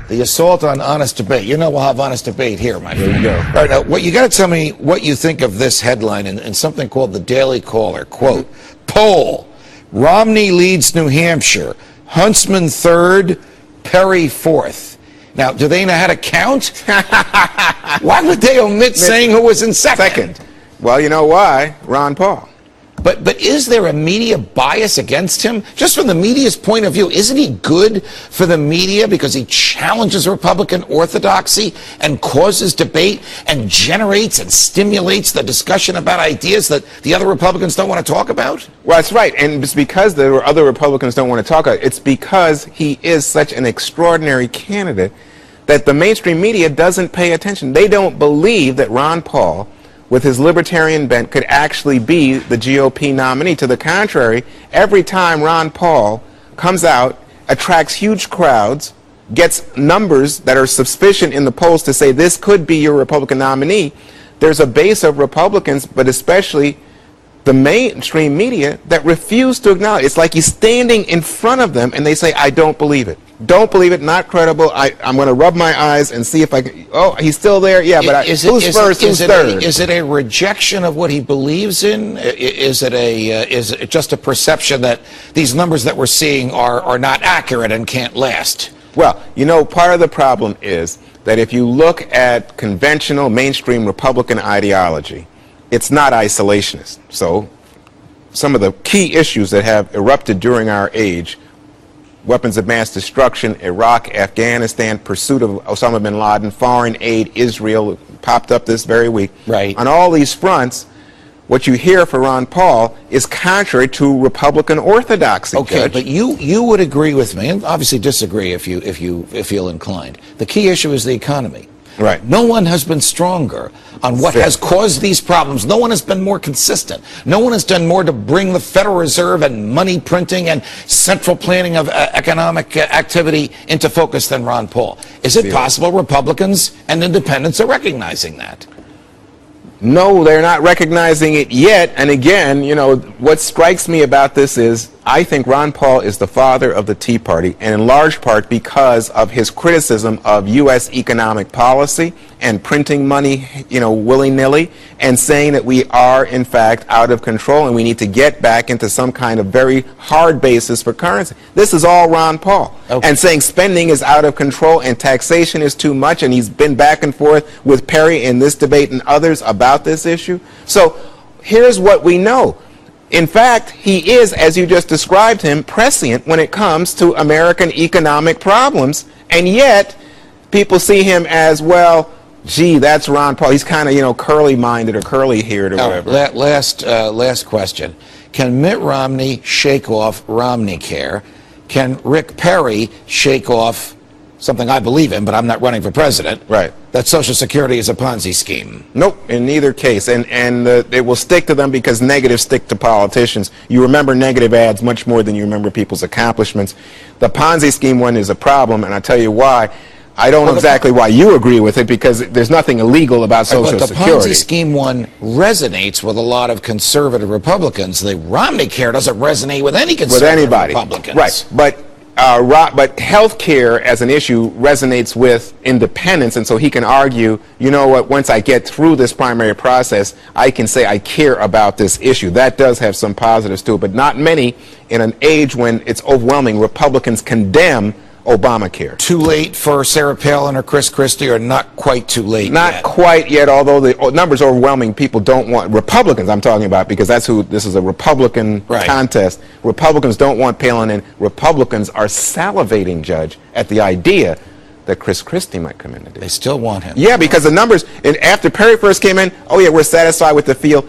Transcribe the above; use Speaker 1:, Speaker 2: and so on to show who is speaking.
Speaker 1: the assault on honest debate. You know we'll have honest debate here, my friend.
Speaker 2: There you go.
Speaker 1: All right, now, you got to tell me what you think of this headline in something called the Daily Caller. Quote, poll, Romney leads New Hampshire, Huntsman third, Perry fourth. Now, do they know how to count? Why would they omit saying who was in second?
Speaker 2: Well, you know why? Ron Paul.
Speaker 1: But is there a media bias against him? Just from the media's point of view, isn't he good for the media because he challenges Republican orthodoxy and causes debate and generates and stimulates the discussion about ideas that the other Republicans don't want to talk about?
Speaker 2: Well, that's right. And it's because the other Republicans don't want to talk about it. It's because he is such an extraordinary candidate that the mainstream media doesn't pay attention. They don't believe that Ron Paul, with his libertarian bent, could actually be the GOP nominee. To the contrary, every time Ron Paul comes out, attracts huge crowds, gets numbers that are sufficient in the polls to say this could be your Republican nominee, there's a base of Republicans, but especially the mainstream media, that refuse to acknowledge. It's like he's standing in front of them and they say, I don't believe it. Don't believe it, not credible. I'm going to rub my eyes and see if I can. Oh, he's still there? Yeah, but who's first, who's third?
Speaker 1: Is it a rejection of what he believes in? Is it just a perception that these numbers that we're seeing are not accurate and can't last?
Speaker 2: Well, you know, part of the problem is that if you look at conventional mainstream Republican ideology, it's not isolationist. So some of the key issues that have erupted during our age, weapons of mass destruction, Iraq, Afghanistan, pursuit of Osama bin Laden, foreign aid, Israel, popped up this very week.
Speaker 1: Right.
Speaker 2: On all these fronts, what you hear for Ron Paul is contrary to Republican orthodoxy.
Speaker 1: Okay,
Speaker 2: Judge.
Speaker 1: but you would agree with me, and obviously disagree if you feel inclined. The key issue is the economy.
Speaker 2: Right.
Speaker 1: No one has been stronger on what has caused these problems. No one has been more consistent. No one has done more to bring the Federal Reserve and money printing and central planning of economic activity into focus than Ron Paul. Is it possible Republicans and independents are recognizing that?
Speaker 2: No, they're not recognizing it yet. And again, you know, what strikes me about this is I think Ron Paul is the father of the Tea Party, and in large part because of his criticism of U.S. economic policy and printing money, you know, willy-nilly, and saying that we are, in fact, out of control and we need to get back into some kind of very hard basis for currency. This is all Ron Paul. Okay. And saying spending is out of control and taxation is too much, and he's been back and forth with Perry in this debate and others about this issue. So here's what we know. In fact, he is, as you just described him, prescient when it comes to American economic problems, and yet people see him as, well, gee, that's Ron Paul. He's kind of, you know, curly-minded or curly-haired or whatever.
Speaker 1: Last question. Can Mitt Romney shake off Romney Care? Can Rick Perry shake off something I believe in, but I'm not running for president?
Speaker 2: Right.
Speaker 1: That Social Security is a Ponzi scheme.
Speaker 2: Nope, in neither case. And it will stick to them because negatives stick to politicians. You remember negative ads much more than you remember people's accomplishments. The Ponzi scheme one is a problem, and I'll tell you why. I don't know exactly why you agree with it, because there's nothing illegal about Social Security.
Speaker 1: But the Ponzi scheme one resonates with a lot of conservative Republicans. The Romney Care doesn't resonate with any conservative Republicans.
Speaker 2: Right, but health care as an issue resonates with independents, and so he can argue, you know what, once I get through this primary process, I can say I care about this issue. That does have some positives to it, but not many in an age when it's overwhelming. Republicans condemn Obamacare.
Speaker 1: Too late for Sarah Palin or Chris Christie, or not quite too late
Speaker 2: Not
Speaker 1: yet?
Speaker 2: quite yet, although the numbers are overwhelming. People don't want, Republicans I'm talking about, because that's who, this is a Republican contest. Republicans don't want Palin, and Republicans are salivating, Judge, at the idea that Chris Christie might come in today.
Speaker 1: They still want him.
Speaker 2: Yeah, because the numbers, and after Perry first came in, oh yeah, we're satisfied with the field.